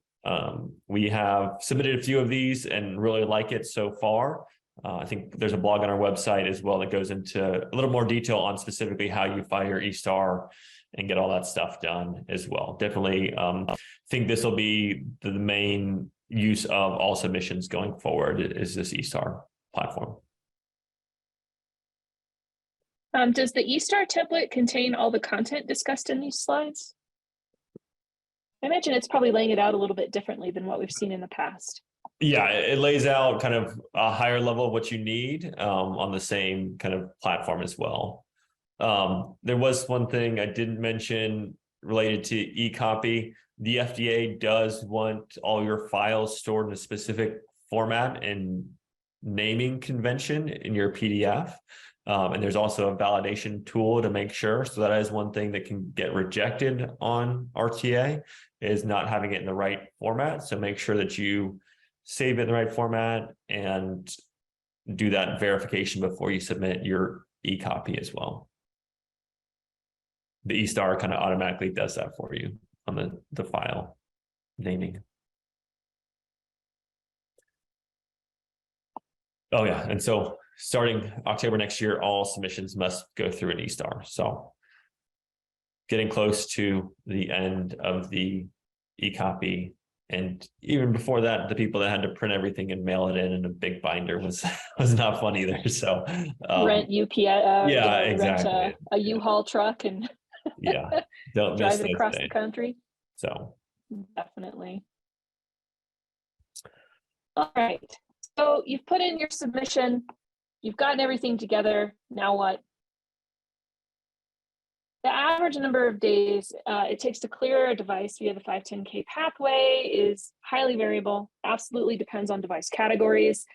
We have submitted a few of these and really like it so far. I think there's a blog on our website as well that goes into a little more detail on specifically how you file your eStar and get all that stuff done as well. Definitely think this will be the main use of all submissions going forward is this eStar platform. Does the eStar template contain all the content discussed in these slides? I imagine it's probably laying it out a little bit differently than what we've seen in the past. Yeah, it lays out kind of a higher level of what you need on the same kind of platform as well. There was one thing I didn't mention related to eCopy. The FDA does want all your files stored in a specific format and naming convention in your PDF. And there's also a validation tool to make sure. So that is one thing that can get rejected on RTA, is not having it in the right format. So make sure that you save it in the right format and do that verification before you submit your eCopy as well. The eStar kind of automatically does that for you on the file naming. Oh yeah, and so starting October next year, all submissions must go through an eStar. So getting close to the end of the eCopy. And even before that, the people that had to print everything and mail it in a big binder was not fun either. So rent UPS, yeah, exactly. Rent a U-Haul truck and yeah, don't drive miss it those across days. the country. So Definitely. All right. So you've put in your submission, you've gotten everything together. Now what? The average number of days it takes to clear a device via the 510K pathway is highly variable, absolutely depends on device categories.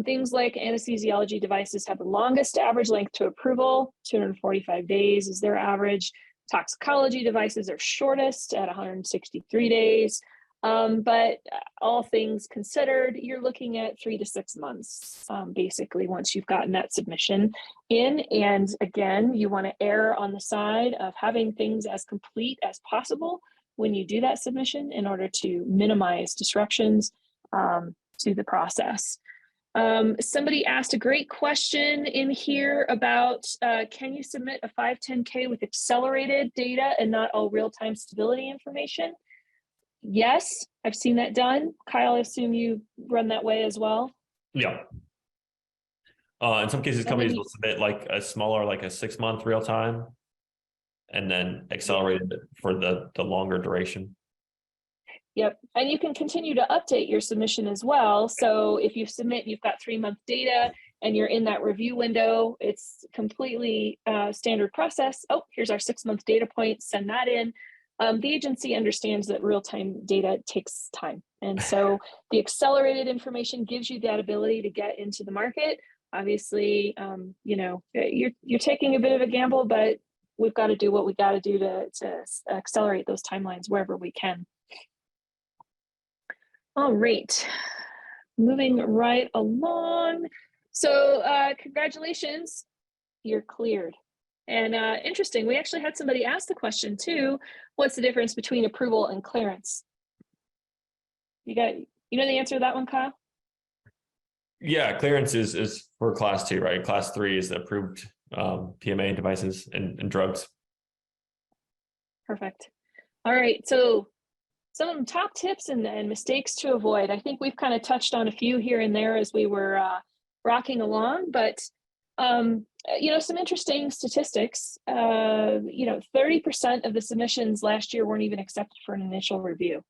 Things like anesthesiology devices have the longest average length to approval, 245 days is their average. Toxicology devices are shortest at 163 days. But all things considered, you're looking at 3 to 6 months, basically, once you've gotten that submission in. And again, you want to err on the side of having things as complete as possible when you do that submission in order to minimize disruptions to the process. Somebody asked a great question in here about, can you submit a 510K with accelerated data and not all real-time stability information? Yes, I've seen that done. Kyle, I assume you run that way as well. yeah. In some cases, companies will submit like a smaller, like a 6-month real time, and then accelerated for the longer duration. Yep, and you can continue to update your submission as well. So if you submit, you've got 3-month data and you're in that review window, it's completely standard process. Oh, here's our 6-month data point, send that in. The agency understands that real-time data takes time. And so the accelerated information gives you that ability to get into the market. Obviously, you know, you're taking a bit of a gamble, but we've got to do what we got to do to accelerate those timelines wherever we can. All right, moving right along. So congratulations, you're cleared. And interesting, we actually had somebody ask the question too, what's the difference between approval and clearance? You know the answer to that one, Kyle? Yeah, clearance is for class 2, right? Class 3 is the approved PMA devices and drugs. Perfect. All right, so some top tips and mistakes to avoid. I think we've kind of touched on a few here and there as we were rocking along, but you know, some interesting statistics. You know, 30% of the submissions last year weren't even accepted for an initial review.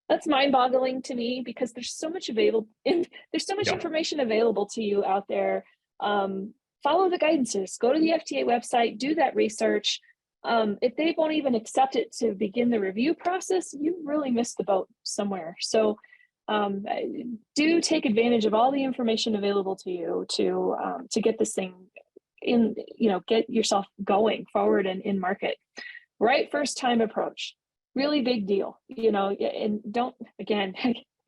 That's mind-boggling to me because there's so much available. There's so much information available to you out there. Follow the guidances. Go to the FDA website. Do that research. If they won't even accept it to begin the review process, you really missed the boat somewhere. So do take advantage of all the information available to you to get this thing get yourself going forward and in market. Right first time approach, really big deal, and don't, again,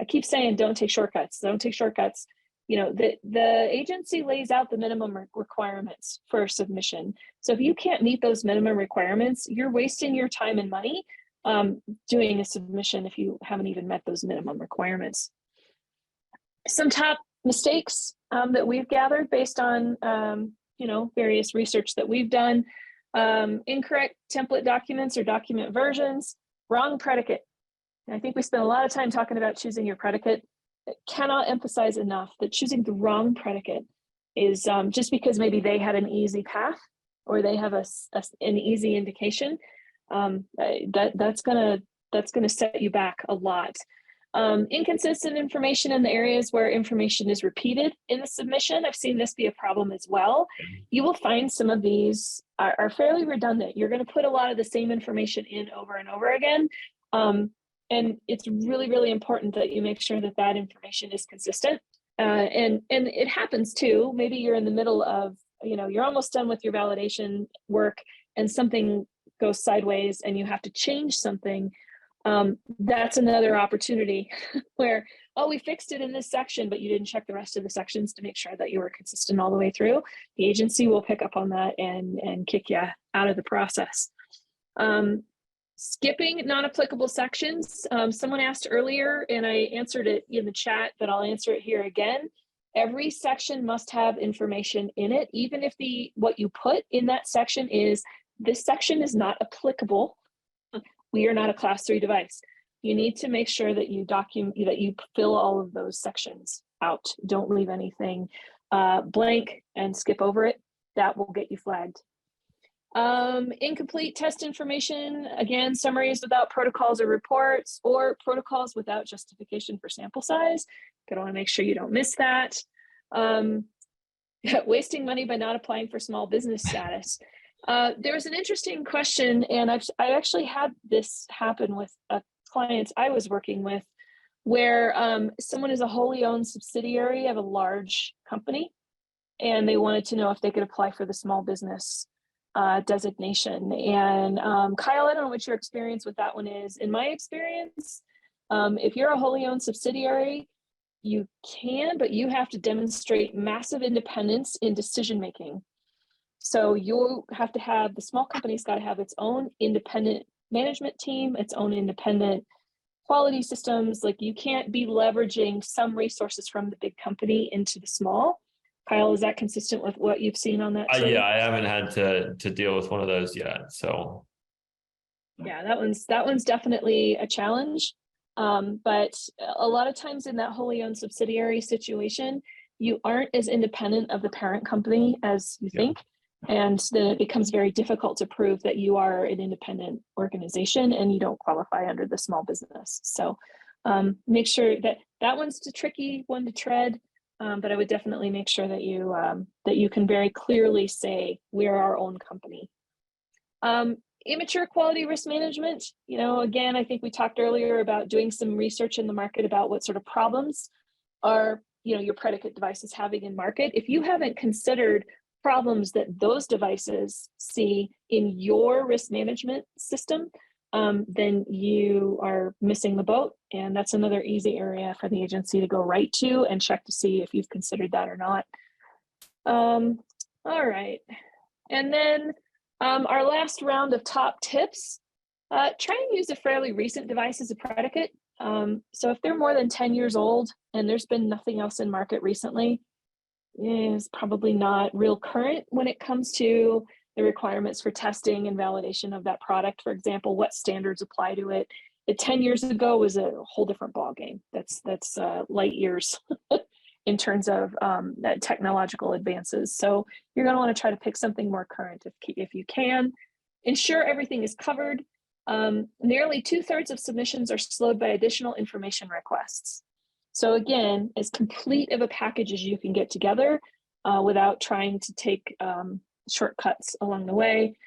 I keep saying, don't take shortcuts. Don't take shortcuts. The agency lays out the minimum requirements for submission. So if you can't meet those minimum requirements, you're wasting your time and money doing a submission if you haven't even met those minimum requirements. Some top mistakes that we've gathered based on various research that we've done: incorrect template documents or document versions, wrong predicate. And I think we spent a lot of time talking about choosing your predicate. I cannot emphasize enough that choosing the wrong predicate is just because maybe they had an easy path or they have an easy indication. That's gonna set you back a lot. Inconsistent information in the areas where information is repeated in the submission. I've seen this be a problem as well. You will find some of these are fairly redundant. You're going to put a lot of the same information in over and over again. And it's really, really important that you make sure that information is consistent. And it happens too. Maybe you're in the middle of, you're almost done with your validation work and something goes sideways and you have to change something. That's another opportunity where, we fixed it in this section, but you didn't check the rest of the sections to make sure that you were consistent all the way through. The agency will pick up on that and kick you out of the process. Skipping non-applicable sections. Someone asked earlier, and I answered it in the chat, but I'll answer it here again. Every section must have information in it, even if what you put in that section is, this section is not applicable. We are not a class 3 device. You need to make sure that you fill all of those sections out. Don't leave anything blank and skip over it. That will get you flagged. Incomplete test information, again, summaries without protocols or reports, or protocols without justification for sample size. Gotta want to make sure you don't miss that. Wasting money by not applying for small business status. There was an interesting question, and I actually had this happen with a client I was working with, where someone is a wholly owned subsidiary of a large company, and they wanted to know if they could apply for the small business designation. And Kyle, I don't know what your experience with that one is. In my experience, if you're a wholly owned subsidiary, you can, but you have to demonstrate massive independence in decision making. So you have to have, the small company's got to have its own independent management team, its own independent quality systems. Like, you can't be leveraging some resources from the big company into the small. Kyle, is that consistent with what you've seen on that too? Yeah, I haven't had to deal with one of those yet. So yeah, that one's definitely a challenge. But a lot of times in that wholly owned subsidiary situation, you aren't as independent of the parent company as you think. And then it becomes very difficult to prove that you are an independent organization and you don't qualify under the small business. So make sure that one's a tricky one to tread. But I would definitely make sure that you can very clearly say, we're our own company. Immature quality risk management. Again, I think we talked earlier about doing some research in the market about what sort of problems are, your predicate devices having in market. If you haven't considered problems that those devices see in your risk management system, then you are missing the boat. And that's another easy area for the agency to go right to and check to see if you've considered that or not. All right. And then our last round of top tips, try and use a fairly recent device as a predicate. So if they're more than 10 years old and there's been nothing else in market recently, is probably not real current when it comes to the requirements for testing and validation of that product. For example, what standards apply to it. 10 years ago was a whole different ballgame. That's light years in terms of technological advances. So you're going to want to try to pick something more current if you can. Ensure everything is covered. Nearly 2/3 of submissions are slowed by additional information requests. So again, as complete of a package as you can get together without trying to take shortcuts along the way.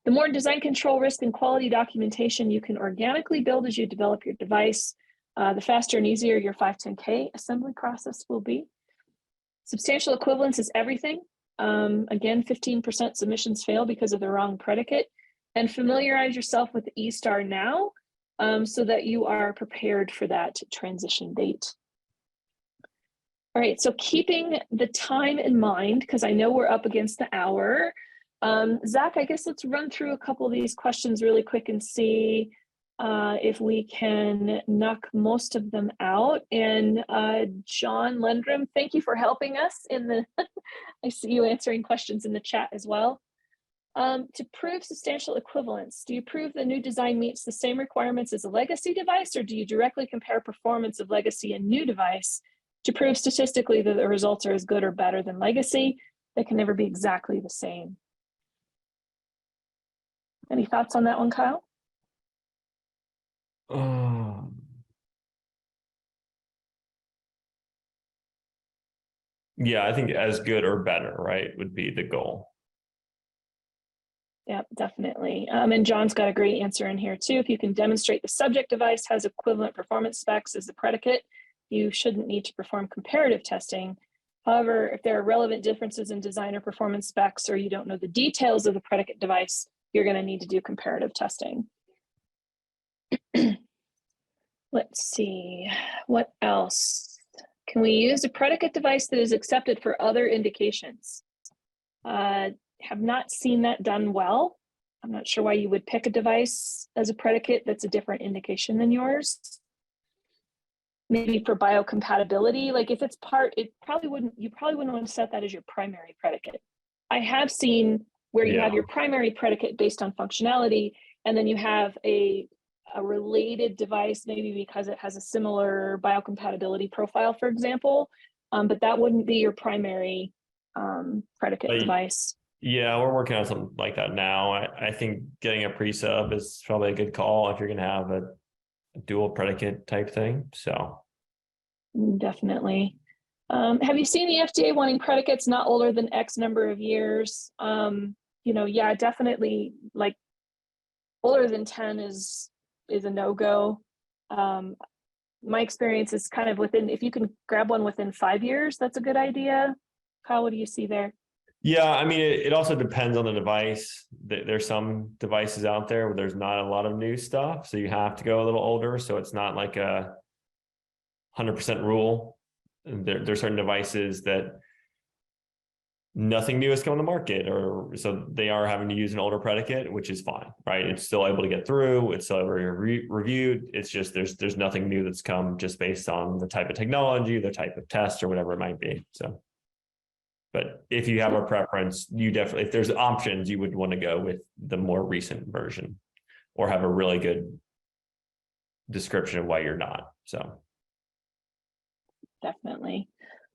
The more design control, risk, and quality documentation you can organically build as you develop your device, the faster and easier your 510K assembly process will be. Substantial equivalence is everything. Again, 15% submissions fail because of the wrong predicate. And familiarize yourself with the E-Star now so that you are prepared for that transition date. All right, so keeping the time in mind, because I know we're up against the hour. Zach, I guess let's run through a couple of these questions really quick and see if we can knock most of them out. And John Lendrum, thank you for helping us in the, I see you answering questions in the chat as well. To prove substantial equivalence, do you prove the new design meets the same requirements as a legacy device, or do you directly compare performance of legacy and new device to prove statistically that the results are as good or better than legacy? They can never be exactly the same. Any thoughts on that one, Kyle? Yeah, I think as good or better, right, would be the goal. Yeah, definitely. And John's got a great answer in here too. If you can demonstrate the subject device has equivalent performance specs as the predicate, you shouldn't need to perform comparative testing. However, if there are relevant differences in design or performance specs, or you don't know the details of the predicate device, you're going to need to do comparative testing. Let's see, what else? Can we use a predicate device that is accepted for other indications? Have not seen that done well. I'm not sure why you would pick a device as a predicate that's a different indication than yours. Maybe for biocompatibility, like if it's part, you probably wouldn't want to set that as your primary predicate. I have seen where you have your primary predicate based on functionality, and then you have a related device, maybe because it has a similar biocompatibility profile, for example, but that wouldn't be your primary predicate device. Yeah, we're working on something like that now. I think getting a pre-sub is probably a good call if you're going to have a dual predicate type thing. So definitely. Have you seen the FDA wanting predicates not older than X number of years? You know, yeah, definitely. Like older than 10 is a no-go. My experience is kind of within, if you can grab one within 5 years, that's a good idea. Kyle, what do you see there? yeah, I mean, it also depends on the device. There's some devices out there where there's not a lot of new stuff, so you have to go a little older. So it's not like a 100% rule. There's certain devices that nothing new has come on the market, or so they are having to use an older predicate, which is fine, right? It's still able to get through. It's still reviewed. It's just there's nothing new that's come just based on the type of technology, the type of test, or whatever it might be. So. But if you have a preference, you definitely, if there's options, you would want to go with the more recent version or have a really good description of why you're not. So. Definitely.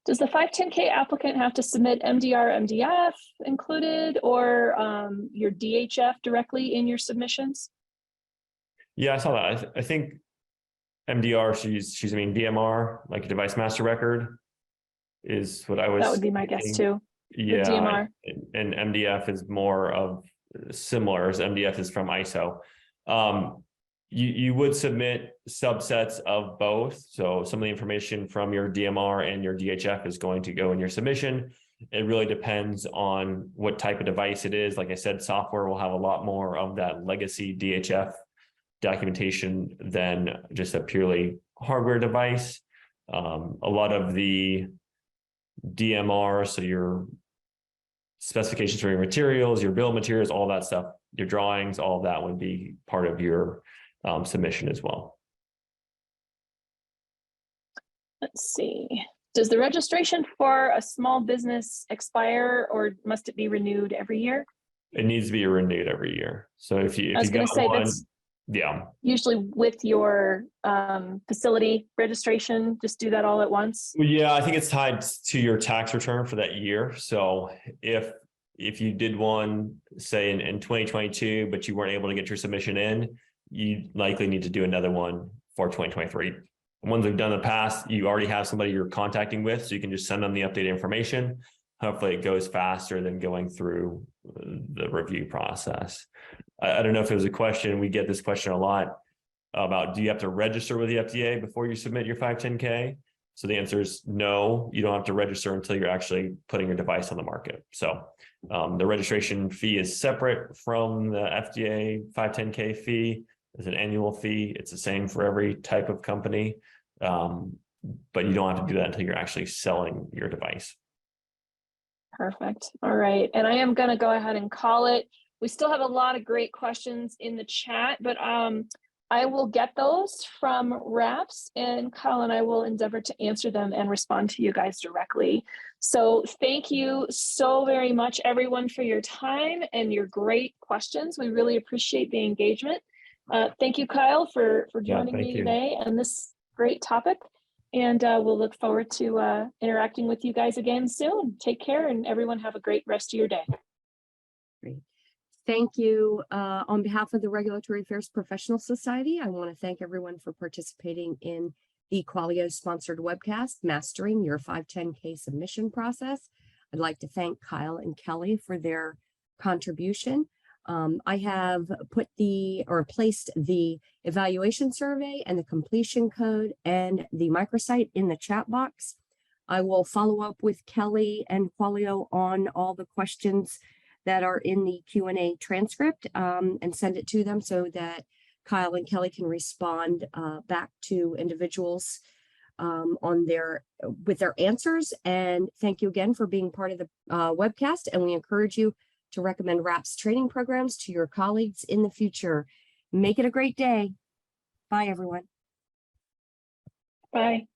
Does the 510K applicant have to submit MDR, MDF included, or your DHF directly in your submissions? Yeah, I saw that. I think MDR, she's I mean, DMR, like a device master record, is what I was. That would be my guess too. Yeah, DMR. And MDF is more of similar, as MDF is from ISO. You would submit subsets of both. So some of the information from your DMR and your DHF is going to go in your submission. It really depends on what type of device it is. Like I said, software will have a lot more of that legacy DHF documentation than just a purely hardware device. A lot of the DMR, so your specifications for your materials, your bill of materials, all that stuff, your drawings, all of that would be part of your submission as well. Let's see. Does the registration for a small business expire, or must it be renewed every year? It needs to be renewed every year. So if you got one, yeah, usually with your facility registration, just do that all at once. Yeah, I think it's tied to your tax return for that year. So if you did one, say in 2022, but you weren't able to get your submission in, you likely need to do another one for 2023. The ones we've done in the past, you already have somebody you're contacting with, so you can just send them the updated information. Hopefully it goes faster than going through the review process. I don't know if it was a question, we get this question a lot about, do you have to register with the FDA before you submit your 510K? So the answer is no, you don't have to register until you're actually putting your device on the market. So the registration fee is separate from the FDA 510K fee. It's an annual fee. It's the same for every type of company, but you don't have to do that until you're actually selling your device. Perfect. All right. And I am going to go ahead and call it. We still have a lot of great questions in the chat, but I will get those from RAPS, and Kyle and I will endeavor to answer them and respond to you guys directly. So thank you so very much, everyone, for your time and your great questions. We really appreciate the engagement. Thank you, Kyle, for joining me today on this great topic. And we'll look forward to interacting with you guys again soon. Take care, and everyone have a great rest of your day. Great. Thank you. On behalf of the Regulatory Affairs Professional Society, I want to thank everyone for participating in the Qualio sponsored webcast, Mastering Your 510K Submission Process. I'd like to thank Kyle and Kelly for their contribution. I have placed the evaluation survey and the completion code and the microsite in the chat box. I will follow up with Kelly and Qualio on all the questions that are in the Q&A transcript and send it to them so that Kyle and Kelly can respond back to individuals with their answers. And thank you again for being part of the webcast. And we encourage you to recommend RAPS training programs to your colleagues in the future. Make it a great day. Bye, everyone. Bye.